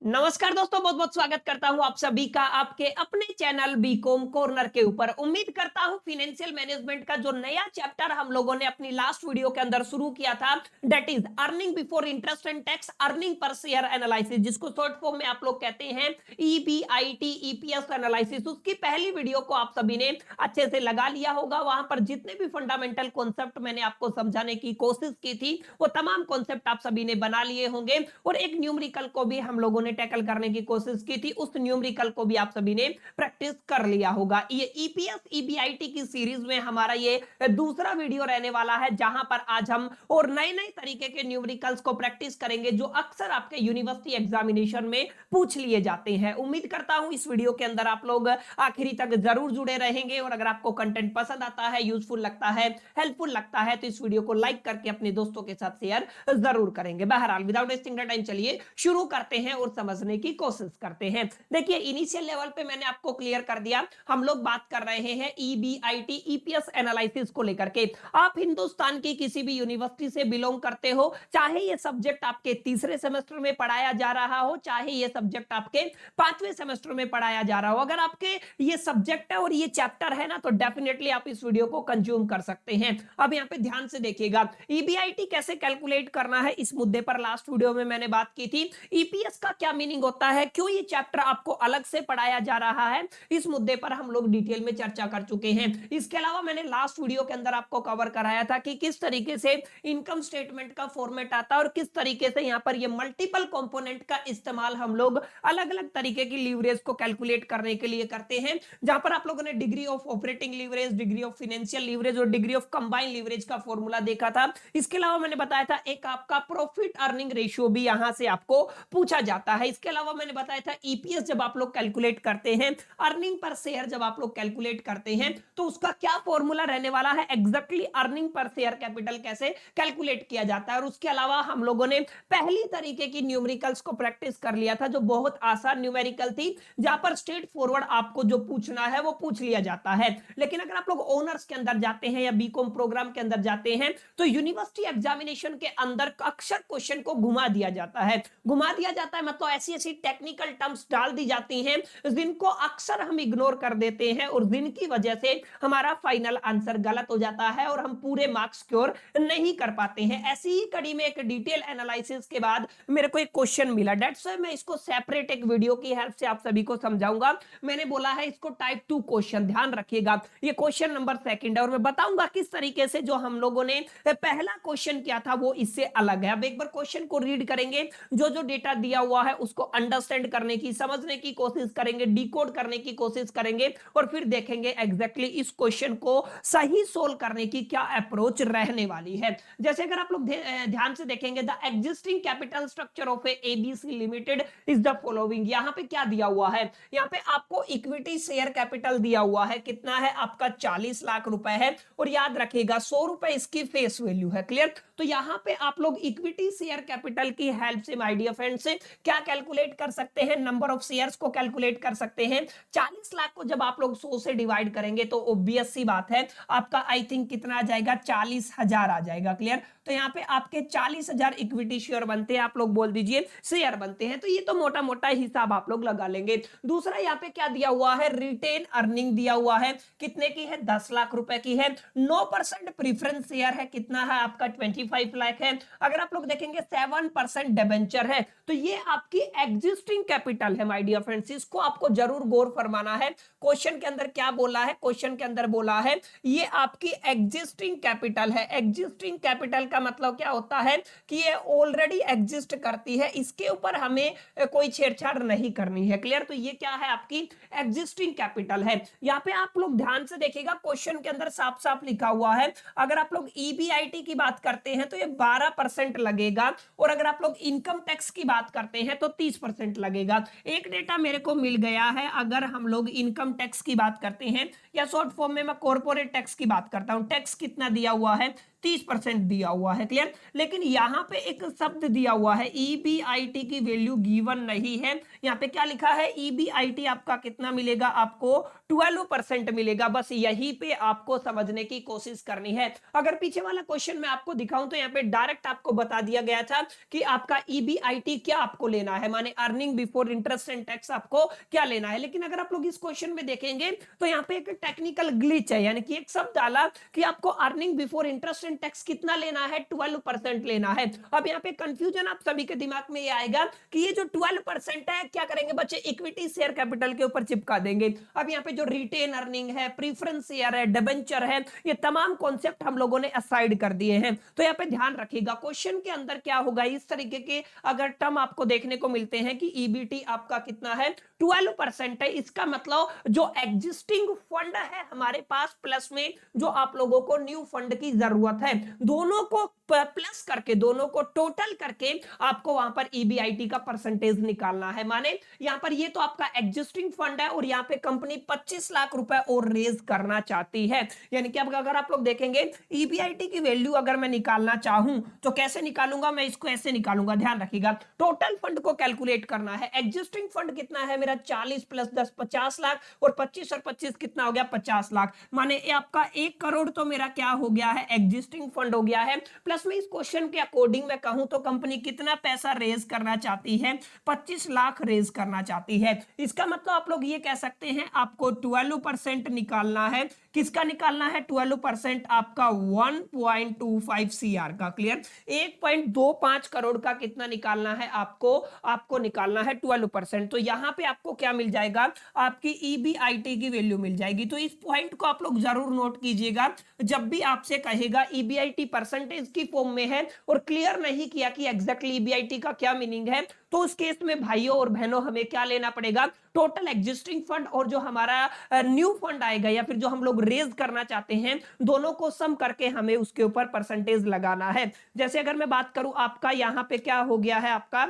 नमस्कार दोस्तों, बहुत बहुत स्वागत करता हूं आप सभी का आपके अपने चैनल बीकॉम कॉर्नर के ऊपर। उम्मीद करता हूं फाइनेंशियल मैनेजमेंट का जो नया चैप्टर हम लोगों ने अपनी लास्ट वीडियो के अंदर शुरू किया था, that is earning before interest and tax, earning per share analysis, जिसको शॉर्ट फॉर्म में आप लोग कहते हैं ईबीआईटी, ईपीएस एनालिसिस, उसकी पहली वीडियो को आप सभी ने अच्छे से लगा लिया होगा। वहां पर जितने भी फंडामेंटल कॉन्सेप्ट मैंने आपको समझाने की कोशिश की थी, वो तमाम कॉन्सेप्ट आप सभी ने बना लिए होंगे और एक न्यूमेरिकल को भी हम लोगों ने टैकल करने की कोशिश की थी, उस न्यूमेरिकल को भी आप सभी ने प्रैक्टिस कर लिया होगा। ये ईपीएस ईबीआईटी की सीरीज में हमारा ये दूसरा वीडियो रहने वाला है, जहां पर आज हम और नए नए तरीके के न्यूमेरिकल्स को प्रैक्टिस करेंगे जो अक्सर आपके यूनिवर्सिटी एग्जामिनेशन में पूछ लिए जाते हैं। उम्मीद करता हूं इस वीडियो के अंदर आप लोग आखिरी तक जरूर जुड़े रहेंगे और अगर आपको कंटेंट पसंद आता है, यूजफुल लगता है, हेल्पफुल लगता है, तो इस वीडियो को लाइक करके अपने दोस्तों के साथ शेयर जरूर करेंगे। बहरहाल विदाउट वेस्टिंग टाइम चलिए शुरू करते हैं और समझने की कोशिश करते हैं। देखिए, इनिशियल लेवल पे मैंने आपको क्लियर कर दिया, हम लोग बात कर रहे हैं ईबीआईटी, ईपीएस एनालिसिस को लेकर के। आप हिंदुस्तान की किसी भी यूनिवर्सिटी से बिलोंग करते हो, चाहे ये सब्जेक्ट आपके तीसरे सेमेस्टर में पढ़ाया जा रहा हो, चाहे ये सब्जेक्ट आपके पांचवें सेमेस्टर में पढ़ाया जा रहा हो, अगर आपके ये सब्जेक्ट है और ये चैप्टर है ना, तो डेफिनेटली आप इस वीडियो को कंज्यूम कर सकते हैं। अब यहाँ पे ध्यान से देखिएगा, ईबीआईटी कैसे कैलकुलेट करना है, इस मुद्दे पर लास्ट वीडियो में मैंने बात की थी। ईपीएस का क्या मीनिंग होता है, क्यों ये चैप्टर आपको अलग से पढ़ाया जा रहा है, इस मुद्दे पर हम लोग डिटेल में चर्चा कर चुके हैं। इसके अलावा मैंने लास्ट वीडियो के अंदर आपको कवर कराया था कि किस तरीके से इनकम स्टेटमेंट का फॉर्मेट आता है और किस तरीके से यहां पर ये मल्टीपल कंपोनेंट का इस्तेमाल हम लोग अलग अलग तरीके की लीवरेज को कैलकुलेट करने के लिए करते हैं, जहां पर आप लोगों ने degree of operating leverage, degree of financial leverage और डिग्री ऑफ कंबाइंड लीवरेज का फॉर्मूला देखा था। इसके अलावा मैंने बताया था एक आपका प्रॉफिट अर्निंग रेशियो भी यहां से आपको पूछा जाता है। इसके अलावा मैंने बताया था ईपीएस जब आप लोग कैलकुलेट करते हैं, अर्निंग पर शेयर जब आप लोग कैलकुलेट करते हैं, तो उसका क्या फॉर्मूला रहने वाला है, exactly earning per share capital कैसे कैलकुलेट किया जाता है। और उसके अलावा हम लोगों ने पहली तरीके की न्यूमेरिकल्स को प्रैक्टिस कर लिया था, जो बहुत आसान न्यूमेरिकल थी, जहां पर स्ट्रेट फॉरवर्ड आपको जो पूछना है वो पूछ लिया जाता है। लेकिन अगर आप लोग ऑनर्स के अंदर जाते हैं या बीकॉम प्रोग्राम के अंदर जाते हैं, तो यूनिवर्सिटी एग्जामिनेशन के अंदर अक्सर क्वेश्चन को घुमा दिया जाता है। घुमा दिया जाता है मतलब ऐसी ऐसी टेक्निकल टर्म्स डाल दी जाती हैं जिनको अक्सर हम इग्नोर कर देते हैं और जिनकी वजह से हमारा फाइनल आंसर गलत हो जाता है और हम पूरे मार्क्स स्कोर नहीं कर पाते हैं। ऐसी ही कड़ी में एक डिटेल एनालिसिस के बाद मेरे को एक क्वेश्चन मिला, दैट्स व्हाई मैं इसको सेपरेट एक वीडियो की हेल्प से आप सभी को समझाऊंगा। मैंने बोला है इसको टाइप 2 क्वेश्चन, ध्यान रखिएगा, ये क्वेश्चन नंबर सेकंड है और मैं बताऊंगा किस तरीके से जो हम लोगों ने पहला क्वेश्चन किया था वो इससे अलग है। अब एक बार क्वेश्चन को रीड करेंगे, जो जो डेटा दिया हुआ है उसको अंडरस्टैंड करने की, समझने की कोशिश करेंगे, डिकोड करने की कोशिश करेंगे और फिर देखेंगे एग्जैक्टली इस क्वेश्चन को सही सोल्व करने की क्या अप्रोच रहने वाली है। जैसे अगर आप लोग ध्यान से देखेंगे, the existing capital structure of ABC limited is the following. यहां पे क्या दिया हुआ है, यहां पे आपको इक्विटी शेयर कैपिटल दिया हुआ है, कितना है आपका 40 लाख रुपए है और याद रखिएगा 100 रुपए इसकी फेस वैल्यू है। क्लियर? तो यहां पे आप लोग इक्विटी शेयर कैपिटल की हेल्प से माय डियर फ्रेंड्स क्या कैलकुलेट कर सकते हैं, नंबर ऑफ शेयर्स को कैलकुलेट कर सकते हैं। 40 लाख को जब आप लोग 100 से डिवाइड करेंगे तो ऑब्वियस सी बात है आपका आई थिंक कितना आ जाएगा, 40,000 आ जाएगा। क्लियर? तो यहाँ पे आपके 40,000 इक्विटी शेयर बनते हैं, आप लोग बोल दीजिए शेयर बनते हैं, तो ये तो मोटा मोटा हिसाब आप लोग लगा लेंगे। दूसरा यहाँ पे क्या दिया हुआ है, रिटेन अर्निंग दिया हुआ है, कितने की है, 10 लाख रुपए की है। 9% प्रीफरेंस शेयर है, कितना है आपका 25 लाख है। अगर आप लोग देखेंगे 7% डिबेंचर है, तो ये आपकी एग्जिस्टिंग कैपिटल है माय डियर फ्रेंड्स, इसको आपको जरूर गौर फरमाना है। क्वेश्चन के अंदर क्या बोला है, क्वेश्चन के अंदर बोला है ये आपकी एग्जिस्टिंग कैपिटल है। एग्जिस्टिंग कैपिटल का मतलब क्या होता है कि ये ऑलरेडी एग्जिस्ट करती है, इसके ऊपर हमें कोई छेड़छाड़ नहीं करनी है। क्लियर? तो ये क्या है, आपकी एग्जिस्टिंग कैपिटल है। यहाँ पे आप लोग ध्यान से देखिएगा, क्वेश्चन के अंदर साफ साफ लिखा हुआ है, अगर आप लोग ईबीआईटी की बात करते हैं तो ये 12% लगेगा और अगर आप लोग इनकम टैक्स की बात करते हैं तो 30% लगेगा। एक डेटा मेरे को मिल गया है, अगर हम लोग इनकम टैक्स की बात करते हैं या शॉर्ट फॉर्म में मैं कॉर्पोरेट टैक्स की बात करता हूं, टैक्स कितना दिया हुआ है, 30% दिया हुआ है, क्लियर। लेकिन यहाँ पे एक शब्द दिया हुआ है ईबीआईटी की वैल्यू गिवन नहीं है। यहाँ पे क्या लिखा है, ईबीआईटी आपका कितना मिलेगा, आपको 12% मिलेगा। बस यही पे आपको समझने की कोशिश करनी है। अगर पीछे वाला क्वेश्चन मैं आपको दिखाऊं तो यहाँ पे डायरेक्ट आपको बता दिया गया था कि आपका ईबीआईटी क्या आपको लेना है, माने earning before interest and tax आपको क्या लेना है। लेकिन अगर आप लोग इस क्वेश्चन में देखेंगे तो यहाँ पे एक टेक्निकल ग्लिच है, यानी कि एक शब्द डाला कि आपको earning before interest and tax कितना लेना है, 12% लेना है। अब यहाँ पे कंफ्यूजन आप सभी के दिमाग में ये आएगा कि ये जो 12% है क्या करेंगे बच्चे, इक्विटी शेयर कैपिटल के ऊपर चिपका देंगे। अब यहाँ पे जो रिटेन अर्निंग है, प्रीफरेंस शेयर है, डिबेंचर है, ये तमाम कॉन्सेप्ट हम लोगों ने असाइड कर दिए हैं। तो यहाँ पे ध्यान रखिएगा क्वेश्चन के अंदर क्या होगा, इस तरीके के अगर टर्म आपको देखने को मिलते हैं कि ईबीटी आपका कितना है, 12% है। इसका मतलब जो एग्जिस्टिंग फंड है हमारे पास प्लस में जो आप लोगों को न्यू फंड की जरूरत है, दोनों को प्लस करके, दोनों को टोटल करके आपको वहां पर ईबीआईटी का परसेंटेज निकालना है। माने यहां पर ये तो आपका एग्जिस्टिंग फंड है और यहां पे कंपनी 25 लाख रुपए और रेज करना चाहती है। यानी कि अब अगर आप लोग देखेंगे ईबीआईटी की वैल्यू अगर मैं निकालना चाहूं तो कैसे निकालूंगा, मैं इसको ऐसे निकालूंगा। ध्यान रखिएगा, टोटल फंड को कैलकुलेट करना है। एग्जिस्टिंग फंड कितना है मेरा, 40 प्लस 10 50 लाख, और 25 और 25 कितना हो गया, 50 लाख। माने ये आपका 1 करोड़ तो मेरा क्या हो गया है, एग्जिस्टिंग फंड हो गया है। प्लस में इस क्वेश्चन के अकॉर्डिंग मैं कहूं तो कंपनी कितना पैसा रेज करना चाहती है, 25 लाख रेज करना चाहती है। इसका मतलब आप लोग ये कह सकते हैं आपको 12% निकालना है। किसका निकालना है, 12% आपका 1.25 सीआर का, क्लियर। 1.25 करोड़ का कितना निकालना है आपको निकालना है 12%। तो यहां पे आपको क्या मिल जाएगा, आपकी ईबीआईटी की वैल्यू मिल जाएगी। तो इस पॉइंट को आप लोग जरूर नोट कीजिएगा, जब भी आपसे कहेगा ईबीआईटी परसेंटेज की फॉर्म में है और क्लियर नहीं किया कि एग्जैक्टली ईबीआईटी का क्या मीनिंग है, तो उस केस में भाइयों और बहनों हमें क्या लेना पड़ेगा, टोटल एग्जिस्टिंग फंड और जो हमारा न्यू फंड आएगा या फिर जो हम लोग रेज करना चाहते हैं, दोनों को सम करके हमें उसके ऊपर परसेंटेज लगाना है। जैसे अगर मैं बात करूं आपका यहाँ पे क्या हो गया है, आपका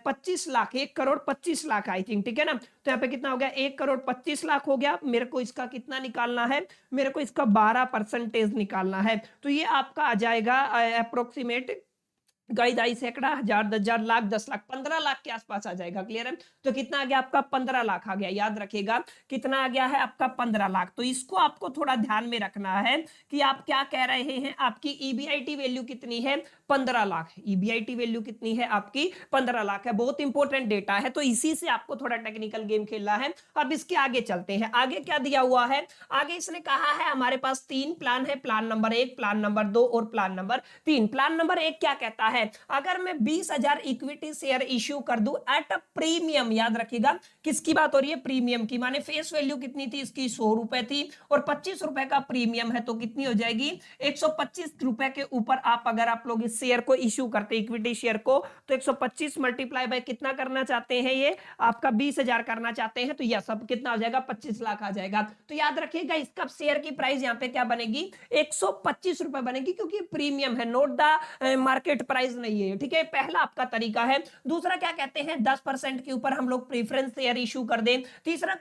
25 लाख, 1 करोड़ 25 लाख आई थिंक, ठीक है ना। तो यहाँ पे कितना हो गया, 1 करोड़ 25 लाख हो गया। मेरे को इसका कितना निकालना है, मेरे को इसका 12% निकालना है। तो ये आपका आ जाएगा अप्रोक्सीमेट गाइस, आई सैकड़ा, हजार, 10,000, लाख, 10 लाख, 15 लाख के आसपास आ जाएगा, क्लियर है। तो कितना आ गया आपका, 15 लाख आ गया। याद रखिएगा कितना आ गया है आपका, 15 लाख। तो इसको आपको थोड़ा ध्यान में रखना है कि आप क्या कह रहे हैं, आपकी ईबीआईटी वैल्यू कितनी है, 15 लाख। ईबीआईटी वैल्यू कितनी है आपकी, 15 लाख है। बहुत इंपॉर्टेंट डेटा है, तो इसी से आपको थोड़ा टेक्निकल गेम खेलना है। अब इसके आगे चलते हैं, आगे क्या दिया हुआ है। आगे इसने कहा है हमारे पास 3 प्लान है, प्लान नंबर 1, प्लान नंबर 2 और प्लान नंबर 3। प्लान नंबर 1 क्या कहता है, अगर मैं 20,000 इक्विटी शेयर इश्यू कर दूं एट अ प्रीमियम, याद रखिएगा किसकी बात हो रही है, प्रीमियम की। माने फेस वैल्यू कितनी थी इसकी, 100 रुपए थी, और 25 रुपए का प्रीमियम है, तो कितनी हो जाएगी, 125 रुपए के ऊपर अगर आप लोग इस शेयर को इश्यू करते, इक्विटी शेयर को, तो 125 मल्टीप्लाई बाय कितना करना चाहते हैं, ये आपका 20,000 करना चाहते हैं, तो यह सब कितना हो जाएगा, 25 लाख आ जाएगा। तो याद रखिएगा इसका शेयर की प्राइस यहाँ पे क्या बनेगी, 125 रुपए बनेगी, क्योंकि प्रीमियम है, नोट द मार्केट प्राइस नहीं है, ठीक है। पहला आपका तरीका है। दूसरा क्या कहते हैं, 10% के ऊपर हम लोग प्रेफरेंस शेयर इशू कर दें। तीसरे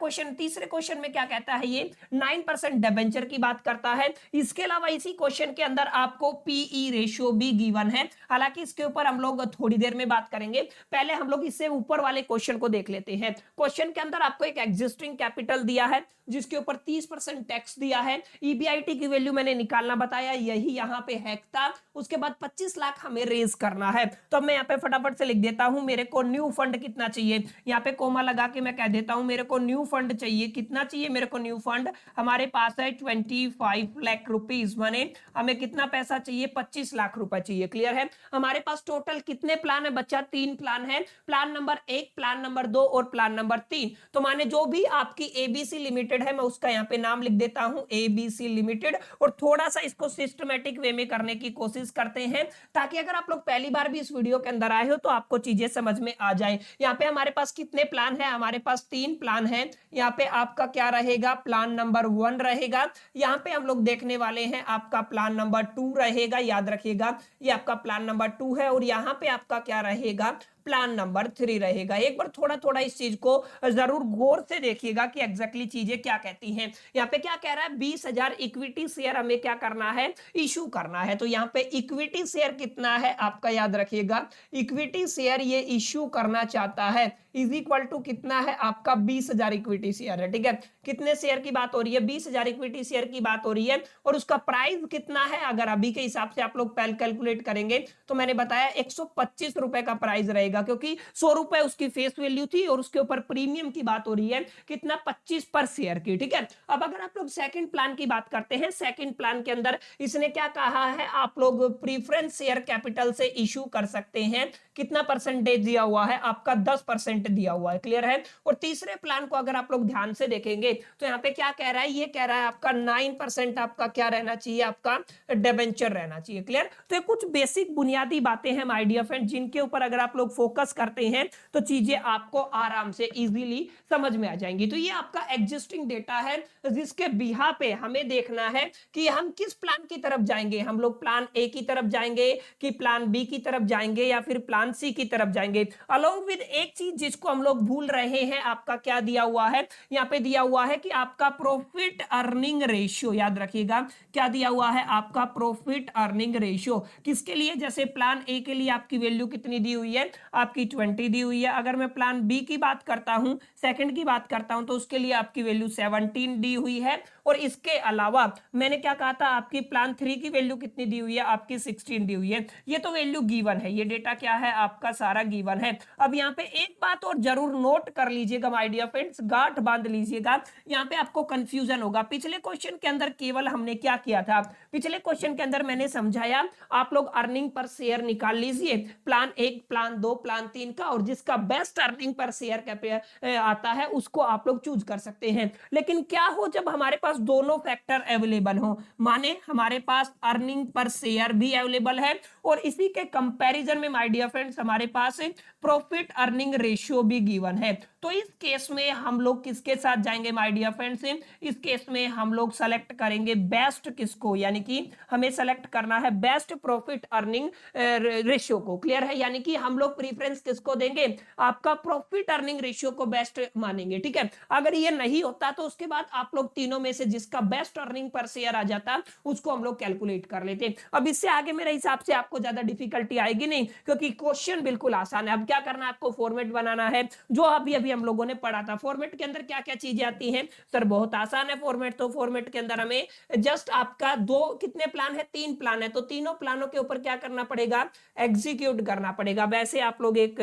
क्वेश्चन में क्या कहता है, ये 9% डिबेंचर की बात करता है। इसके अलावा इसी क्वेश्चन के अंदर आपको पीई रेशियो भी गिवन है, हालांकि इसके ऊपर हम लोग थोड़ी देर में बात करेंगे। पहले हम लोग इससे ऊपर वाले क्वेश्चन को देख लेते हैं। क्वेश्चन के अंदर आपको एक एग्जिस्टिंग कैपिटल दिया है जिसके ऊपर 30% टैक्स दिया है। ईबीआईटी की वैल्यू मैंने निकालना बताया, यही यहां पे हैक था। उसके बाद 25 लाख हमें रेज करना है। तो मैं यहाँ पे फटाफट से लिख देता हूं, मेरे को न्यू फंड कितना चाहिए, यहाँ पे कोमा लगा के मैं कह देता हूं, मेरे को न्यू फंड चाहिए। कितना चाहिए मेरे को न्यू फंड, हमारे पास है 25 लाख रुपीज, माने हमें कितना पैसा चाहिए, 25 लाख रुपए चाहिए, क्लियर है। हमारे पास टोटल कितने प्लान है बच्चा, 3 प्लान है, प्लान नंबर 1, प्लान नंबर 2 और प्लान नंबर 3। तो माने जो भी आपकी एबीसी लिमिटेड है, मैं उसका यहाँ पे नाम लिख देता हूं एबीसी लिमिटेड, और थोड़ा सा इसको सिस्टमेटिक वे में करने की कोशिश करते हैं, ताकि अगर आप लोग पहली बार भी इस वीडियो के अंदर आए हो तो आपको चीजें समझ में आ जाए। यहाँ पे हमारे पास कितने प्लान है, हमारे पास 3 प्लान है। यहाँ पे आपका क्या रहेगा, प्लान नंबर 1 रहेगा। यहाँ पे हम लोग देखने वाले हैं आपका प्लान नंबर 2 रहेगा, याद रखिएगा ये आपका प्लान नंबर 2 है। और यहाँ पे आपका क्या रहेगा, प्लान नंबर 3 रहेगा। एक बार थोड़ा थोड़ा इस चीज को जरूर गौर से देखिएगा कि एग्जैक्टली चीजें क्या कहती हैं। यहाँ पे क्या कह रहा है, 20,000 इक्विटी शेयर हमें क्या करना है, इशू करना है। तो यहाँ पे इक्विटी शेयर कितना है आपका, याद रखिएगा, इक्विटी शेयर ये इशू करना चाहता है इज इक्वल टू कितना है आपका, 20,000 इक्विटी शेयर है। ठीक है, कितने शेयर की बात हो रही है, 20,000 इक्विटी शेयर की बात हो रही है। और उसका प्राइस कितना है, अगर अभी के हिसाब से आप लोग पहले कैलकुलेट करेंगे तो मैंने बताया 125 रुपए का प्राइस रहेगा, क्योंकि 100 रुपए उसकी फेस वैल्यू थी और उसके ऊपर प्रीमियम की बात हो रही है कितना, 25 पर शेयर की। ठीक है, अब अगर आप लोग सेकंड प्लान की बात करते हैं, सेकंड प्लान के अंदर इसने क्या कहा है, आप लोग प्रीफरेंस शेयर कैपिटल से इशू कर सकते हैं। कितना परसेंटेज दिया हुआ है आपका, 10% दिया हुआ है। क्लियर है। और तीसरे प्लान को अगर आप लोग ध्यान से देखेंगे तो यहाँ पे क्या कह रहा है, ये कह रहा है आपका 9% आपका क्या रहना चाहिए, आपका डिबेंचर रहना चाहिए। क्लियर। तो ये कुछ बेसिक बुनियादी बातें हैं माय डियर फ्रेंड, जिनके ऊपर अगर आप लोग फोकस करते हैं तो चीजें आपको आराम से इजीली समझ में आ जाएंगी। तो ये आपका एग्जिस्टिंग डेटा है जिसके बिहा पे हमें देखना है कि हम किस प्लान की तरफ जाएंगे। हम लोग प्लान ए की तरफ जाएंगे कि प्लान बी की तरफ जाएंगे या फिर प्लान सी की तरफ जाएंगे। अलोंग विद एक चीज जिसको हम लोग भूल रहे हैं, आपका क्या दिया हुआ है, यहाँ पे दिया हुआ है कि आपका प्रॉफिट अर्निंग रेशियो, याद रखिएगा क्या दिया हुआ है आपका, प्रॉफिट अर्निंग रेशियो। किसके लिए, जैसे प्लान ए के लिए आपकी वैल्यू कितनी दी हुई है, आपकी 20 दी हुई है। अगर मैं प्लान बी की बात करता हूं, सेकंड की बात करता हूं, तो उसके लिए आपकी वैल्यू 17 दी हुई है। और इसके अलावा मैंने क्या कहा था, आपकी प्लान 3 की वैल्यू कितनी दी हुई है, आपकी 16 दी हुई है। ये तो वैल्यू गिवन है, ये डेटा क्या है आपका, सारा गिवन है। अब यहाँ पे एक बात और जरूर नोट कर लीजिएगा माय डियर फ्रेंड्स, गांठ बांध लीजिएगा, यहाँ पे आपको कंफ्यूजन होगा। पिछले क्वेश्चन के अंदर केवल हमने क्या किया था, पिछले क्वेश्चन के अंदर मैंने समझाया आप लोग अर्निंग पर शेयर निकाल लीजिए, प्लान 1, प्लान 2, प्लान 3 का, और जिसका बेस्ट अर्निंग पर शेयर आता है उसको आप लोग चूज कर सकते हैं। लेकिन क्या हो जब हमारे पास दोनों फैक्टर अवेलेबल हो, माने हमारे पास अर्निंग पर शेयर भी अवेलेबल है और इसी के कंपैरिजन में माय डियर फ्रेंड्स हमारे पास प्रॉफिट अर्निंग रेशियो भी गिवन है। तो इस केस में हम लोग किसके साथ जाएंगे माय डियर फ्रेंड्स, इस केस में हम लोग सेलेक्ट करेंगे बेस्ट किसको, यानी कि हमें सेलेक्ट करना है बेस्ट प्रॉफिट अर्निंग रेशियो को। क्लियर है, यानी कि हम लोग प्रीफरेंस किसको देंगे, आपका प्रॉफिट अर्निंग रेशियो को बेस्ट मानेंगे। ठीक है, अगर ये नहीं होता तो उसके बाद आप लोग तीनों में से जिसका बेस्ट अर्निंग पर शेयर आ जाता उसको हम लोग कैलकुलेट कर लेते। अब इससे आगे मेरे हिसाब से आपको ज्यादा डिफिकल्टी आएगी नहीं, क्योंकि क्वेश्चन बिल्कुल आसान है। अब क्या करना है, आपको फॉर्मेट बनाना है जो अभी अभी हम लोगों ने पढ़ा था। फॉर्मेट के अंदर क्या क्या चीजें आती हैं सर, बहुत आसान है फॉर्मेट। तो फॉर्मेट के अंदर हमें जस्ट आपका कितने प्लान है, 3 प्लान है, तो तीनों प्लानों के ऊपर क्या करना पड़ेगा, एग्जीक्यूट करना पड़ेगा। वैसे आप लोग एक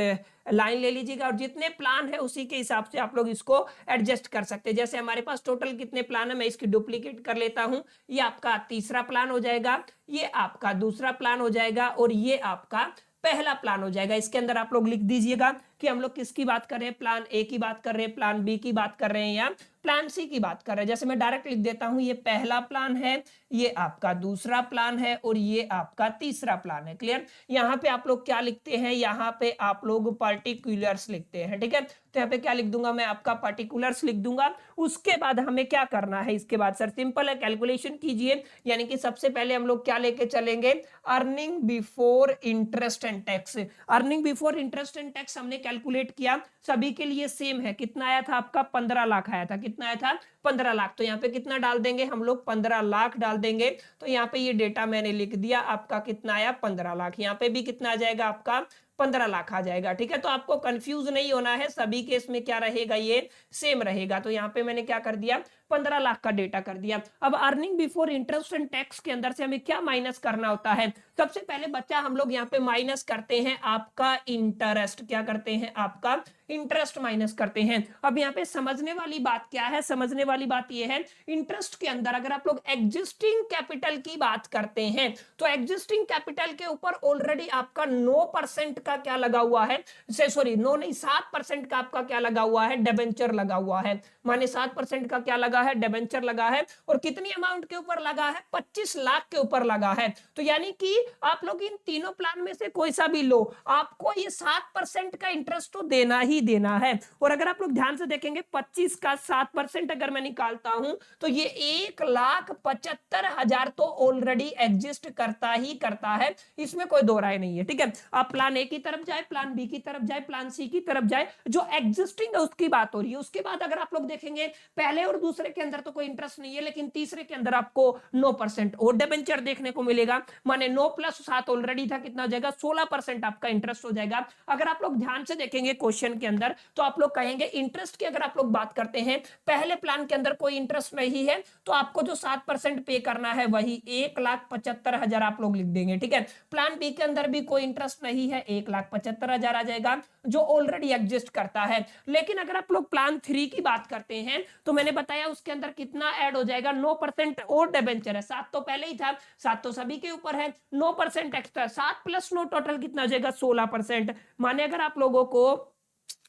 लाइन ले लीजिएगा और जितने प्लान है उसी के हिसाब से आप लोग इसको एडजस्ट कर सकते हैं। जैसे हमारे पास टोटल कितने प्लान है, मैं इसकी डुप्लीकेट कर लेता हूं। ये आपका तीसरा प्लान हो जाएगा, ये आपका दूसरा प्लान हो जाएगा और ये आपका पहला प्लान हो जाएगा। इसके अंदर आप लोग लिख दीजिएगा कि हम लोग किसकी बात कर रहे हैं, प्लान ए की बात कर रहे हैं, प्लान बी की बात कर रहे हैं या प्लान सी की बात कर रहे हैं। जैसे मैं डायरेक्ट लिख देता हूं, ये पहला प्लान है, ये आपका दूसरा प्लान है और ये आपका तीसरा प्लान है। क्लियर। यहाँ पे आप लोग क्या लिखते हैं, यहाँ पे आप लोग पर्टिकुलर्स लिखते हैं। ठीक है, तो यहाँ पे क्या लिख दूंगा मैं, आपका पर्टिकुलर्स लिख दूंगा। उसके बाद हमें क्या करना है, इसके बाद सर सिंपल है, कैलकुलेशन कीजिए। यानी कि सबसे पहले हम लोग क्या लेके चलेंगे, earning before interest and tax. Earning before interest and tax हमने कैलकुलेट किया, सभी के लिए सेम है। कितना आया था आपका, 15 लाख आया था। कितना आया था, 15 लाख। तो यहाँ पे कितना डाल देंगे हम लोग, 15 लाख डाल देंगे। तो यहाँ पे ये डेटा मैंने लिख दिया, आपका कितना आया, 15 लाख। यहाँ पे भी कितना आ जाएगा आपका, 15 लाख आ जाएगा। ठीक है, तो आपको कंफ्यूज नहीं होना है, सभी केस में क्या रहेगा, ये सेम रहेगा। तो यहाँ पे मैंने क्या कर दिया, 15 लाख का डेटा कर दिया। अब earning before interest and tax के अंदर से हमें क्या माइनस करना होता है, सबसे पहले बच्चा हम लोग यहाँ पे माइनस करते हैं आपका इंटरेस्ट। क्या करते हैं, आपका इंटरेस्ट माइनस करते हैं। अब यहाँ पे समझने वाली बात क्या है, समझने वाली बात ये है, इंटरेस्ट के अंदर अगर आप लोग एग्जिस्टिंग कैपिटल की बात करते हैं तो एग्जिस्टिंग कैपिटल के ऊपर ऑलरेडी आपका 9% का क्या लगा हुआ है, सॉरी 9 नहीं 7% का आपका क्या लगा हुआ है, डिबेंचर लगा हुआ है। माने 7% का क्या लगा लगा है, डिबेंचर लगा है, और कितनी अमाउंट के ऊपर लगा है, 25 लाख के ऊपर लगा है। तो यानी कि आप लोग इन तीनों प्लान में से कोई सा भी लो, आपको ये 7% का इंटरेस्ट तो देना ही देना है। और अगर आप लोग ध्यान से देखेंगे 25 का 7% अगर मैं निकालता हूं तो ये 1,75,000 तो ऑलरेडी एग्जिस्ट करता ही करता है, इसमें कोई दो राय नहीं है। ठीक है, आप प्लान ए की तरफ जाए, प्लान बी की तरफ जाए, प्लान सी की तरफ जाए, जो एग्जिस्टिंग है उसकी बात हो रही है। उसके बाद अगर आप लोग देखेंगे पहले और दूसरे के अंदर तो कोई इंटरेस्ट नहीं है, लेकिन तीसरे के अंदर आपको 9% और डिबेंचर देखने को मिलेगा, माने 9 + 7 ऑलरेडी था, कितना हो जाएगा, 16% आपका इंटरेस्ट हो जाएगा। अगर आप लोग ध्यान से देखेंगे क्वेश्चन के अंदर तो आप लोग कहेंगे इंटरेस्ट की अगर आप लोग बात करते हैं, पहले प्लान के अंदर कोई इंटरेस्ट नहीं है तो आपको जो 7% पे करना है वही 1,75,000 आप लोग लिख देंगे। ठीक है, प्लान बी के अंदर भी कोई इंटरेस्ट नहीं है, 1,75,000 आ जाएगा जो ऑलरेडी एग्जिस्ट करता है। लेकिन अगर आप लोग प्लान 3 की बात करते हैं तो मैंने बताया उसके अंदर कितना ऐड हो जाएगा, 9% और डिबेंचर है, 7 तो पहले ही था, 7 तो सभी के ऊपर है, 9% एक्स्ट्रा, 7 + 9 टोटल कितना हो जाएगा, 16%। माने अगर आप लोगों को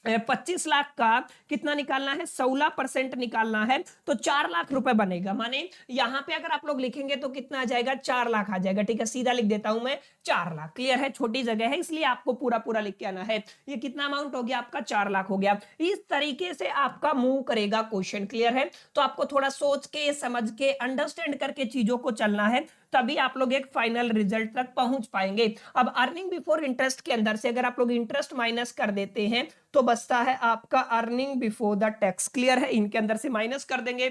25 लाख का कितना निकालना है, 16% निकालना है, तो 4 लाख रुपए बनेगा। माने यहां पे अगर आप लोग लिखेंगे तो कितना आ जाएगा, 4 लाख आ जाएगा। ठीक है, सीधा लिख देता हूं मैं 4 लाख। क्लियर है, छोटी जगह है इसलिए आपको पूरा पूरा लिख के आना है। ये कितना अमाउंट हो गया आपका, 4 लाख हो गया। इस तरीके से आपका मूव करेगा क्वेश्चन। क्लियर है, तो आपको थोड़ा सोच के, समझ के, अंडरस्टैंड करके चीजों को चलना है, तभी आप लोग एक फाइनल रिजल्ट तक पहुंच पाएंगे। अब अर्निंग बिफोर इंटरेस्ट के अंदर से अगर आप लोग इंटरेस्ट माइनस कर देते हैं तो बचता है आपका earning before the tax. Clear है, इनके अंदर से माइनस कर देंगे।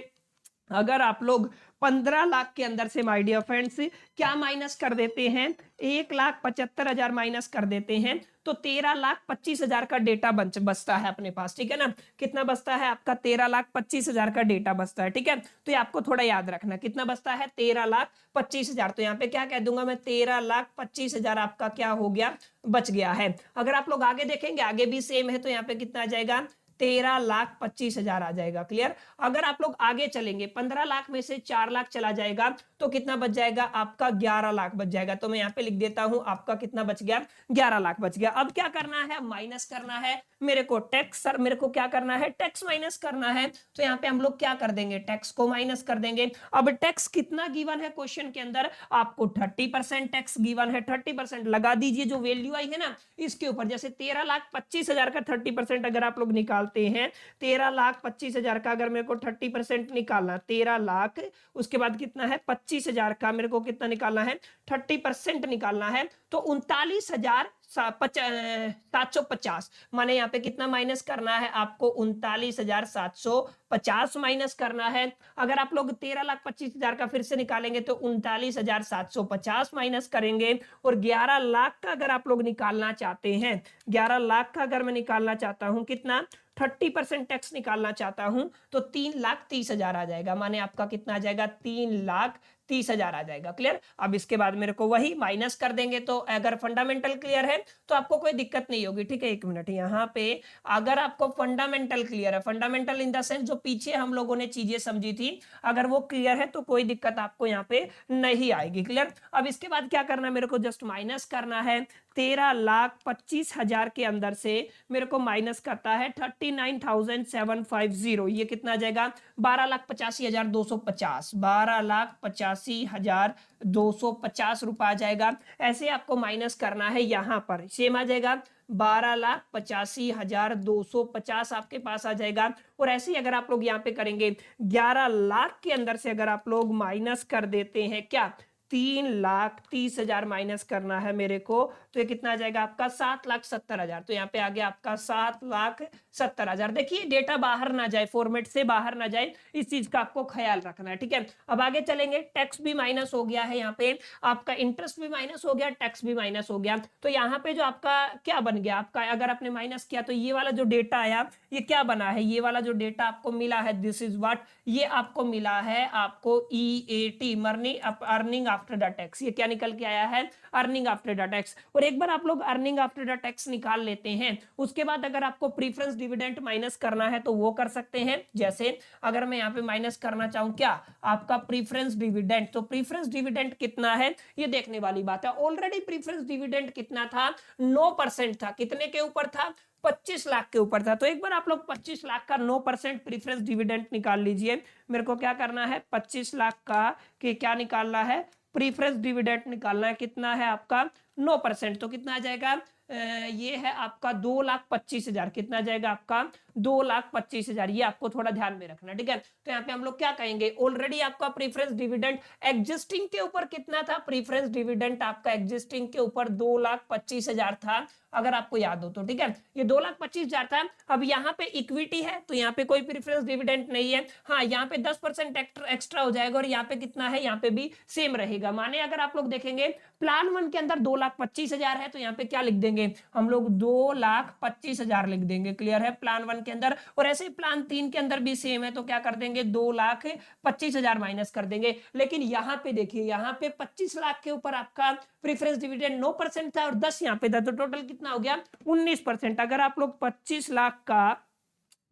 अगर आप लोग 15 लाख के अंदर से माय डियर फ्रेंड्स क्या माइनस कर देते हैं, 1,75,000 माइनस कर देते हैं तो 13,25,000 का डेटा बचता है अपने पास। ठीक है ना, कितना बचता है आपका, 13,25,000 का डेटा बचता है। ठीक है, तो ये आपको थोड़ा याद रखना, कितना बचता है, 13,25,000। तो यहाँ पे क्या कह दूंगा मैं, 13,25,000 आपका क्या हो गया, बच गया है। अगर आप लोग आगे देखेंगे आगे भी सेम है, तो यहाँ पे कितना आ जाएगा, 13,25,000 आ जाएगा। क्लियर, अगर आप लोग आगे चलेंगे 15 लाख में से 4 लाख चला जाएगा तो कितना बच जाएगा आपका, 11 लाख बच जाएगा। तो मैं यहाँ पे लिख देता हूं आपका कितना बच गया, 11 लाख बच गया। अब क्या करना है, माइनस करना है मेरे को टैक्स। सर मेरे को क्या करना है, टैक्स माइनस करना है, तो यहाँ पे हम लोग क्या कर देंगे, टैक्स को माइनस कर देंगे। अब टैक्स कितना गिवन है क्वेश्चन के अंदर, आपको 30% टैक्स गिवन है, 30% लगा दीजिए जो वैल्यू आई है ना इसके ऊपर। जैसे 13,25,000 का 30% अगर आप लोग निकालते हैं, 13,25,000 का अगर मेरे को 30% निकालना, 13 लाख, उसके बाद कितना है 25,000 का मेरे को कितना निकालना है, 30% निकालना है, तो 39,750। माने यहाँ पे कितना माइनस करना है आपको, 39,750 माइनस करना है। अगर आप लोग 13,25,000 का फिर से निकालेंगे तो 39,750 माइनस करेंगे। और 11 लाख का अगर आप लोग निकालना चाहते हैं, 11 लाख का अगर मैं निकालना चाहता हूं, कितना, 30% टैक्स निकालना चाहता हूं तो 3,30,000 आ जाएगा। माने आपका कितना आ जाएगा, 3,30,000 आ जाएगा। क्लियर, अब इसके बाद मेरे को वही माइनस कर देंगे। तो अगर फंडामेंटल क्लियर है तो आपको कोई दिक्कत नहीं होगी। ठीक है, एक मिनट, यहाँ पे अगर आपको फंडामेंटल क्लियर है, फंडामेंटल इन द सेंस जो पीछे हम लोगों ने चीजें समझी थी, अगर वो क्लियर है तो कोई दिक्कत आपको यहाँ पे नहीं आएगी। क्लियर, अब इसके बाद क्या करना है, मेरे को जस्ट माइनस करना है। 13,25,000 के अंदर से मेरे को माइनस करता है 39,750, ये कितना आ जाएगा, 12,85,250, 12,85,250 रुपए आ जाएगा। ऐसे आपको माइनस करना है, यहां पर सेम आ जाएगा, 12,85,250 आपके पास आ जाएगा। और ऐसे ही अगर आप लोग यहाँ पे करेंगे, 11 लाख के अंदर से अगर आप लोग माइनस कर देते हैं क्या, 3,30,000 माइनस करना है मेरे को, तो ये कितना आ जाएगा आपका, 7,70,000। तो यहाँ पे आ गया आपका 7,70,000। देखिए डेटा बाहर ना जाए, फॉर्मेट से बाहर ना जाए, इस चीज का आपको ख्याल रखना है। ठीक है, अब आगे चलेंगे, टैक्स भी माइनस हो गया है, यहाँ पे आपका इंटरेस्ट भी माइनस हो गया, टैक्स भी माइनस हो गया। तो यहाँ पे जो आपका क्या बन गया आपका, अगर आपने माइनस किया तो ये वाला जो डेटा आया ये क्या बना है, ये वाला जो डेटा आपको मिला है, दिस इज व्हाट, ये आपको मिला है आपको EAT, earning after the tax. ये क्या निकल के आया है, अर्निंग आफ्टर द टैक्स। और एक बार आप लोग अर्निंग आफ्टर द टैक्स निकाल लेते हैं, उसके बाद अगर आपको प्रीफरेंस डिविडेंड माइनस करना है तो वो कर सकते हैं। जैसे अगर मैं यहाँ पे माइनस करना चाहूं क्या, आपका प्रीफरेंस डिविडेंड, तो प्रीफरेंस डिविडेंड कितना है ये देखने वाली बात है। ऑलरेडी प्रीफरेंस डिविडेंड कितना था, 9% था, कितने के ऊपर था, 25 लाख के ऊपर था। तो एक बार आप लोग 25 लाख का 9% प्रीफरेंस डिविडेंड निकाल लीजिए। मेरे को क्या करना है, 25 लाख का कि क्या निकालना है, प्रीफरेंस डिविडेंड निकालना है। कितना है आपका 9%, तो कितना आ जाएगा, ये है आपका 2,25,000। कितना आ जाएगा आपका 2,25,000। ये आपको थोड़ा ध्यान में रखना, ठीक है। तो यहाँ पे हम लोग क्या कहेंगे, ऑलरेडी आपका प्रीफरेंस डिविडेंड एग्जिस्टिंग के ऊपर कितना था, प्रीफरेंस डिविडेंड आपका एग्जिस्टिंग के ऊपर 2,25,000 था, अगर आपको याद हो तो, ठीक है। ये 2,25,000 था। अब यहाँ पे इक्विटी है तो यहाँ पे कोई प्रीफरेंस डिविडेंड नहीं है। हाँ, यहाँ पे 10% एक्स्ट्रा हो जाएगा और यहाँ पे कितना है, यहाँ पे भी सेम रहेगा। माने अगर आप लोग देखेंगे प्लान 1 के अंदर 2,25,000 है तो यहाँ पे क्या लिख देंगे हम लोग, 2,25,000 लिख देंगे। क्लियर है, प्लान 1 के अंदर। और ऐसे ही प्लान 3 के अंदर भी सेम है तो क्या कर देंगे, 2,25,000 माइनस कर देंगे। लेकिन यहाँ पे देखिए, यहाँ पे 25 लाख के ऊपर आपका प्रीफरेंस डिविडेंड 9% था और 10 यहाँ पे था, तो टोटल कितना हो गया 19%। अगर आप लोग 25 लाख का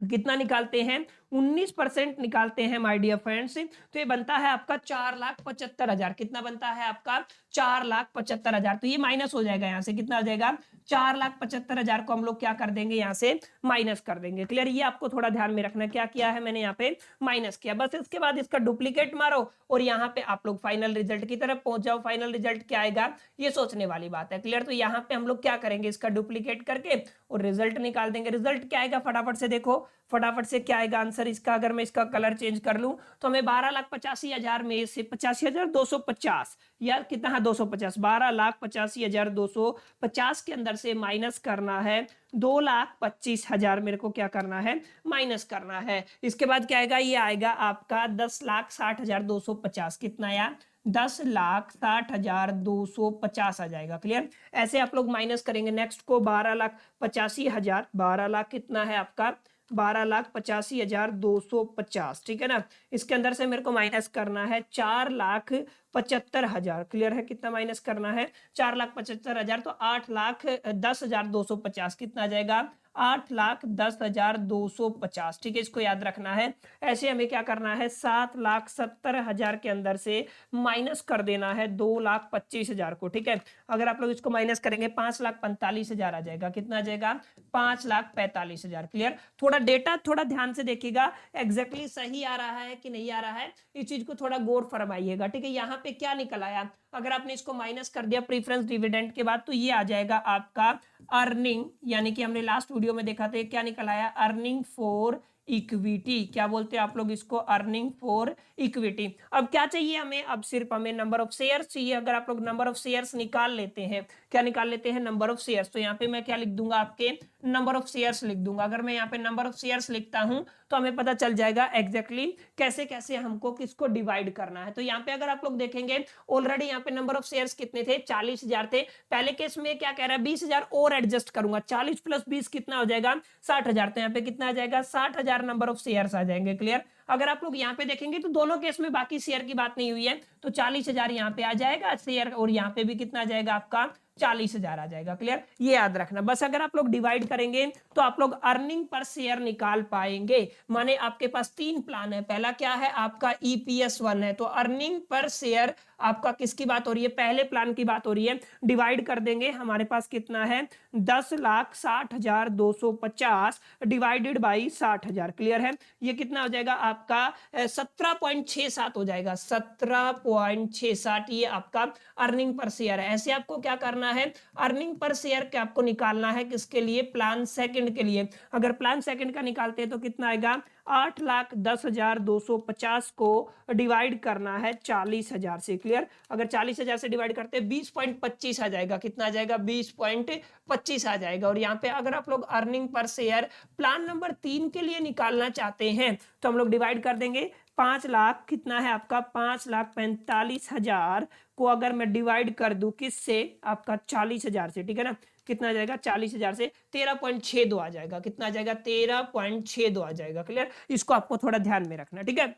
कितना निकालते हैं, 19% निकालते हैं माय डियर फ्रेंड्स, तो ये बनता है आपका 4,75,000। कितना बनता है आपका 4,75,000। तो ये माइनस हो जाएगा यहाँ से, कितना हो जाएगा 4,75,000 को हम लोग क्या कर देंगे, यहाँ से माइनस कर देंगे। क्लियर, ये आपको थोड़ा ध्यान में रखना, क्या किया है मैंने यहाँ पे माइनस किया। बस इसके बाद इसका डुप्लीकेट मारो और यहाँ पे आप लोग फाइनल रिजल्ट की तरफ पहुंच जाओ। फाइनल रिजल्ट क्या आएगा ये सोचने वाली बात है। क्लियर, तो यहाँ पे हम लोग क्या करेंगे, इसका डुप्लीकेट करके और रिजल्ट निकाल देंगे। रिजल्ट क्या आएगा फटाफट से देखो, फटाफट से क्या आएगा आंसर इसका। अगर मैं इसका कलर चेंज कर लूं तो हमें 12,85,000 में से 85,250 यार कितना है 250, 12,85,250 के अंदर से माइनस करना है 2,25,000। मेरे को क्या करना है, माइनस करना है। इसके बाद क्या आएगा, ये आएगा आपका 10,60,250। कितना यार 10,60,250 आ जाएगा। क्लियर, ऐसे आप लोग माइनस करेंगे। नेक्स्ट को 12,85,000, 12 लाख कितना है आपका 12,85,250, ठीक है ना। इसके अंदर से मेरे को माइनस करना है 4,75,000। क्लियर है, कितना माइनस करना है 4,75,000, तो 8,10,250 कितना आ जाएगा 8,10,250। ठीक है, इसको याद रखना है। ऐसे हमें क्या करना है 7,70,000 के अंदर से माइनस कर देना है 2,25,000 को। ठीक है, अगर आप लोग इसको माइनस करेंगे 5,45,000 आ जाएगा। कितना आ जाएगा 5,45,000। क्लियर, थोड़ा डेटा थोड़ा ध्यान से देखिएगा, एग्जैक्टली सही आ रहा है कि नहीं आ रहा है, इस चीज को थोड़ा गौर फरमाइएगा। ठीक है, यहाँ पे क्या निकल आया, अगर आपने इसको माइनस कर दिया प्रीफरेंस डिविडेंड के बाद, तो ये आ जाएगा आपका अर्निंग, यानी कि हमने लास्ट वीडियो में देखा था क्या निकल आया, अर्निंग फॉर इक्विटी। क्या बोलते हैं आप लोग इसको, अर्निंग फॉर इक्विटी। अब क्या चाहिए हमें, अब सिर्फ हमें नंबर ऑफ शेयर्स चाहिए। अगर आप लोग नंबर ऑफ शेयर्स निकाल लेते हैं, क्या निकाल लेते हैं नंबर ऑफ शेयर्स, तो यहाँ पे मैं क्या लिख दूंगा, आपके नंबर ऑफ शेयर्स लिख दूंगा। अगर मैं यहाँ पे नंबर ऑफ शेयर्स लिखता हूं तो हमें पता चल जाएगा एग्जैक्टली कैसे कैसे हमको किसको डिवाइड करना है। तो यहाँ पे अगर आप लोग देखेंगे ऑलरेडी यहाँ पे नंबर ऑफ शेयर्स कितने थे 40,000 थे। पहले केस में क्या कह रहा है 20,000 और एडजस्ट करूंगा, 40 प्लस 20 कितना हो जाएगा 60,000। तो यहाँ पे कितना आ जाएगा 60,000 नंबर ऑफ शेयर्स आ जाएंगे। क्लियर, अगर आप लोग यहाँ पे देखेंगे तो दोनों केस में बाकी शेयर की बात नहीं हुई है, तो 40,000 यहाँ पे आ जाएगा शेयर और यहाँ पे भी कितना आ जाएगा आपका 40,000 आ जाएगा। क्लियर, ये याद रखना। बस अगर आप लोग डिवाइड करेंगे तो आप लोग अर्निंग पर शेयर निकाल पाएंगे। माने आपके पास 3 प्लान है, पहला क्या है आपका EPS 1 है, तो अर्निंग पर शेयर आपका किसकी बात हो रही है, पहले प्लान की बात हो रही है। डिवाइड कर देंगे, हमारे पास कितना है 10,60,250 डिवाइडेड बाई 60,000। क्लियर है, ये कितना हो जाएगा आपका 17.67 हो जाएगा, 17.67 ये आपका अर्निंग पर शेयर है। ऐसे आपको क्या करना है, अर्निंग पर शेयर के आपको निकालना है किसके लिए, प्लान सेकंड के लिए। अगर प्लान सेकंड का निकालते हैं तो कितना आएगा 8,10,250 को डिवाइड करना है 40,000 से। क्लियर, अगर 40,000 से डिवाइड करते हैं 20.25 आ जाएगा। कितना आ जाएगा 20.25 आ जाएगा। और यहाँ पे अगर आप लोग earning per share plan number 3 के लिए निकालना चाहते हैं तो हम लोग डिवाइड कर देंगे 5 लाख, कितना है आपका 5,45,000 को अगर मैं डिवाइड कर दूं किससे, आपका 40,000 से। ठीक है ना, कितना आ जाएगा 40,000 से 13.62 आ जाएगा। कितना आ जाएगा 13.62 आ जाएगा। क्लियर, इसको आपको थोड़ा ध्यान में रखना। ठीक है,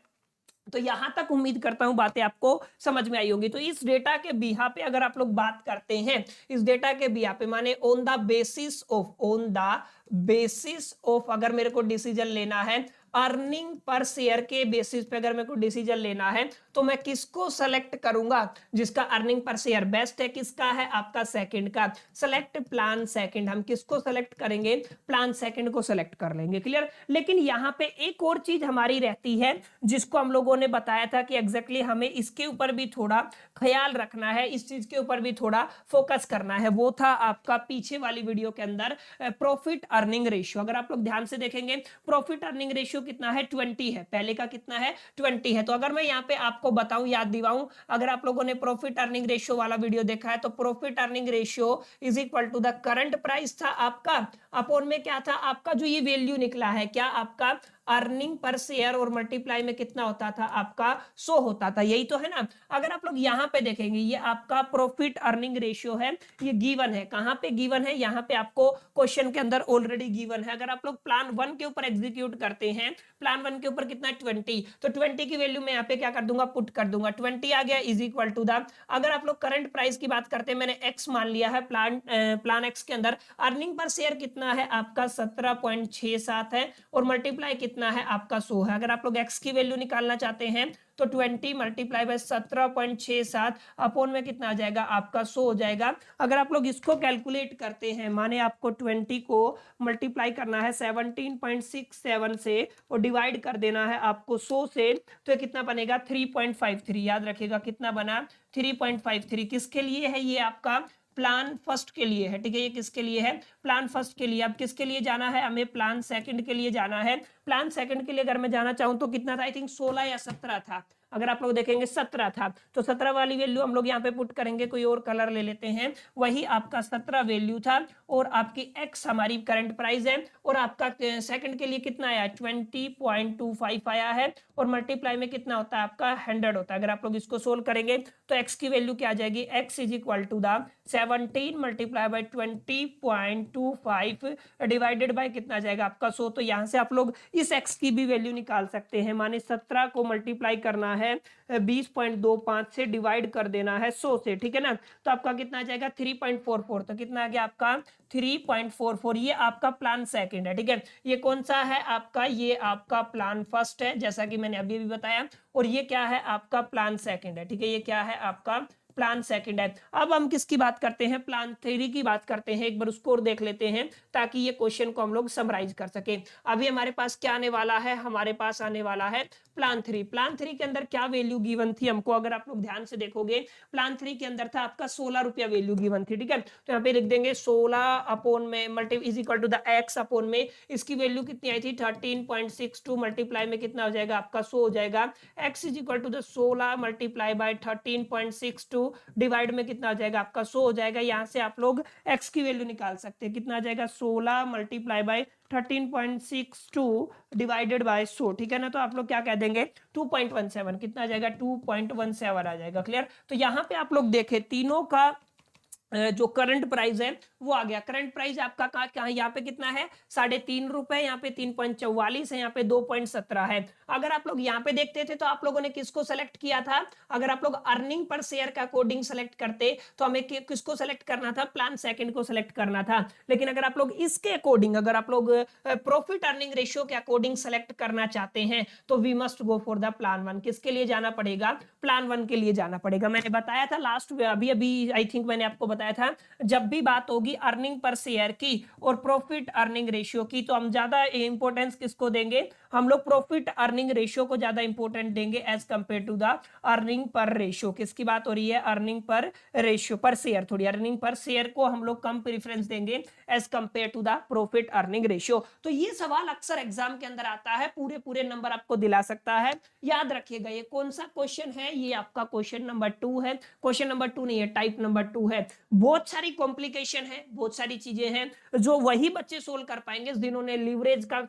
तो यहां तक उम्मीद करता हूं बातें आपको समझ में आई होंगी। तो इस डेटा के बिहा पे अगर आप लोग बात करते हैं, इस डेटा के बिहा पे माने ऑन द बेसिस ऑफ अगर मेरे को डिसीजन लेना है अर्निंग पर शेयर के बेसिस पे अगर मेरे को डिसीजन लेना है तो मैं किसको सेलेक्ट करूंगा, जिसका अर्निंग पर शेयर बेस्ट है, किसका है आपका सेकंड का। सेलेक्ट प्लान सेकंड, हम किसको सेलेक्ट करेंगे, प्लान सेकंड को सेलेक्ट कर लेंगे। क्लियर। लेकिन यहाँ पे एक और चीज हमारी रहती है जिसको हम लोगों ने बताया था कि एग्जैक्टली हमें इसके ऊपर भी थोड़ा ख्याल रखना है, इस चीज के ऊपर भी थोड़ा फोकस करना है। वो था आपका पीछे वाली वीडियो के अंदर प्रॉफिट अर्निंग रेशियो। अगर आप लोग ध्यान से देखेंगे प्रॉफिट अर्निंग रेशियो कितना है, 20 है। पहले का कितना है, 20 है। तो अगर मैं यहाँ पे आपको बताऊं, याद दिवाऊं, अगर आप लोगों ने प्रॉफिट अर्निंग रेशियो वाला वीडियो देखा है तो profit earning ratio is equal to the current price था आपका, अपॉन में क्या था आपका जो ये वैल्यू निकला है, क्या आपका अर्निंग पर शेयर, और मल्टीप्लाई में कितना होता था आपका 100 होता था। यही तो है ना। अगर आप लोग यहाँ पे देखेंगे ये आपका प्रॉफिट अर्निंग रेशियो है, ये गिवन है। कहां पे गिवन है, यहाँ पे आपको क्वेश्चन के अंदर ऑलरेडी गिवन है। अगर आप लोग प्लान 1 के ऊपर एग्जीक्यूट करते हैं, प्लान 1 के ऊपर कितना है 20, तो 20 की वैल्यू मैं यहाँ पे क्या कर दूंगा, पुट कर दूंगा। 20 आ गया इज इक्वल टू द, अगर आप लोग करंट प्राइस की बात करते हैं, मैंने एक्स मान लिया है, प्लान एक्स के अंदर अर्निंग पर शेयर कितना है आपका 17.67 है, और मल्टीप्लाई कितना है आपका 100 है। अगर आप लोग एक्स की वैल्यू निकालना चाहते हैं तो 20 मल्टीप्लाई बाय 17.67 अपॉन में कितना आ जाएगा आपका 100 हो जाएगा। अगर आप लोग इसको कैलकुलेट करते हैं, माने आपको 20 को मल्टीप्लाई करना है 17.67 से और डिवाइड कर देना है आपको 100 से, तो कितना बनेगा 3.53। याद रखिएगा कितना बना, 3.53। किसके लिए है ये, आपका प्लान फर्स्ट के लिए है। ठीक है, ये किसके लिए है, प्लान फर्स्ट के लिए। अब किसके लिए जाना है, हमें प्लान सेकंड के लिए जाना है। प्लान सेकंड के लिए अगर मैं जाना चाहूं तो कितना था, आई थिंक 16 या 17 था। अगर आप लोग देखेंगे 17 था, तो 17 वाली वैल्यू हम लोग यहाँ पे पुट करेंगे। कोई और कलर ले लेते हैं, वही आपका 17 वैल्यू था, और आपकी एक्स हमारी करंट प्राइस है, और आपका सेकंड के लिए कितना आया 20.25 आया है, और मल्टीप्लाई में कितना होता है आपका 100 होता है। अगर आप लोग इसको सोल्व करेंगे तो एक्स की वैल्यू क्या आ जाएगी, X is equal to the 17 multiply by 20.25 divided by कितना आ जाएगा आपका 100। तो यहाँ से आप लोग इस एक्स की भी वैल्यू निकाल सकते हैं। माने 17 को मल्टीप्लाई करना है 20.25 से, डिवाइड कर देना है 100 से। ठीक है ना, तो आपका कितना आ जाएगा 3.44। तो कितना आ गया आपका 3.44। ये आपका प्लान सेकंड है। ठीक है, ये कौन सा है आपका, ये आपका प्लान फर्स्ट है, जैसा कि मैंने अभी भी बताया, और ये क्या है आपका प्लान सेकंड है। ठीक है, ये क्या है आपका प्लान सेकंड है। अब हम किसकी बात करते हैं, प्लान थ्री की बात करते हैं। एक बार उसको और देख लेते हैं ताकि ये क्वेश्चन को हम लोग समराइज कर सके। अभी हमारे पास क्या आने वाला है, हमारे पास आने वाला है प्लान थ्री। प्लान थ्री के अंदर क्या वैल्यू गिवन थी हमको, अगर आप लोग ध्यान से देखोगे प्लान थ्री के अंदर था आपका 16 रुपया वैल्यू गिवन थी। ठीक है, तो यहाँ पे लिख देंगे 16 अपॉन में multi is equal to the X upon में इसकी वैल्यू कितनी आई थी 13.62, मल्टीप्लाई में कितना हो जाएगा आपका 100 हो जाएगा। X is equal to the 16 multiply by 13.62 divide में कितना आ जाएगा आपका 100 हो जाएगा। यहाँ से आप लोग x की वैल्यू निकाल सकते हैं, कितना आ जाएगा 16 मल्टीप्लाई बाय 13.62 डिवाइडेड बाय 100। ठीक है ना, तो आप लोग क्या कह देंगे 2.17, कितना आ जाएगा 2.17 आ जाएगा। क्लियर। तो यहाँ पे आप लोग देखें तीनों का जो करंट प्राइस है वो आ गया। करंट प्राइस आपका कहाँ, यहाँ पे कितना है 3.5 रुपए, यहाँ पे 3.44 है, यहाँ पे 2.17 है। अगर आप लोग यहाँ पे देखते थे तो आप लोगों ने किसको सेलेक्ट किया था, अगर आप लोग अर्निंग पर शेयर का कोडिंग सेलेक्ट करते तो हमें किसको सेलेक्ट करना था, प्लान सेकंड को सेलेक्ट करना था। लेकिन अगर आप लोग इसके अकॉर्डिंग, अगर आप लोग प्रॉफिट अर्निंग रेशियो के अकॉर्डिंग सेलेक्ट करना चाहते हैं तो we must go for the plan one. किसके लिए जाना पड़ेगा, प्लान वन के लिए जाना पड़ेगा। मैंने बताया था लास्ट अभी आई थिंक मैंने आपको बताया था, जब भी बात होगी अर्निंग पर शेयर की और प्रॉफिट अर्निंग रेशियो की तो हम ज्यादा इंपॉर्टेंस किसको देंगे, हम लोग प्रॉफिट अर्निंग रेशियो को ज्यादा इंपॉर्टेंट देंगे as compare to the earning per ratio. किसकी बात हो रही है, अर्निंग पर रेशियो पर शेयर, थोड़ी अर्निंग पर शेयर को हम लोग कम प्रेफरेंस देंगे as compare to the profit earning ratio. तो ये सवाल अक्सर एग्जाम के अंदर आता है, पूरे पूरे नंबर आपको दिला सकता है। याद रखिएगा ये कौन सा क्वेश्चन है, ये आपका क्वेश्चन नंबर 2 है। क्वेश्चन नंबर 2 नहीं है, टाइप नंबर 2 है। बहुत सारी कॉम्प्लिकेशन है, बहुत सारी चीजें हैं जो वही बच्चे सोल्व कर पाएंगे जिन्होंने लीवरेज का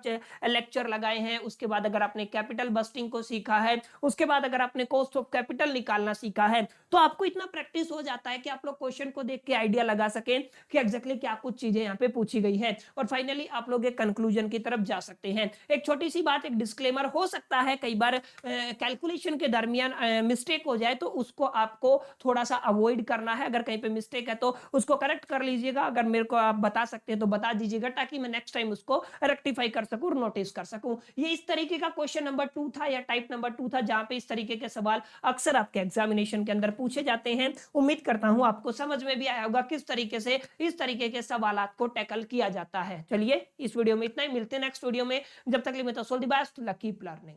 लेक्चर लगाए हैं। उसके बाद अगर आपने कैपिटल बस्टिंग को सीखा है, उसके बाद अगर आपने कॉस्ट ऑफ कैपिटल निकालना सीखा है, तो आपको इतना प्रैक्टिस हो जाता है कि आप लोग क्वेश्चन को देख के आइडिया लगा सकें कि एग्जैक्टली क्या कुछ चीजें यहाँ पे पूछी गई है, और फाइनली आप लोग एक कंक्लूजन की तरफ जा सकते हैं। एक छोटी सी बात, एक डिस्क्लेमर, हो सकता है कई बार कैलकुलेशन के दरमियान मिस्टेक हो जाए तो उसको आपको थोड़ा सा अवॉइड करना है। अगर कहीं पे मिस्टेक है तो उसको करेक्ट कर लीजिएगा। अगर मेरे को आप बता सकते हैं तो बता दीजिएगा, ताकि मैं नेक्स्ट टाइम उसको रेक्टिफाई कर सकूं, नोटिस कर सकूं। ये इस तरीके का क्वेश्चन नंबर 2 था या टाइप नंबर 2 था, जहां पे इस तरीके के सवाल अक्सर आपके एग्जामिनेशन के अंदर पूछे जाते हैं। उम्मीद करता हूं आपको समझ में भी आया होगा किस तरीके से इस तरीके के सवालात को टैकल किया जाता है। चलिए इस वीडियो में इतना ही, मिलते हैं नेक्स्ट वीडियो में। जब तक के लिए मैं तो all the best, keep learning.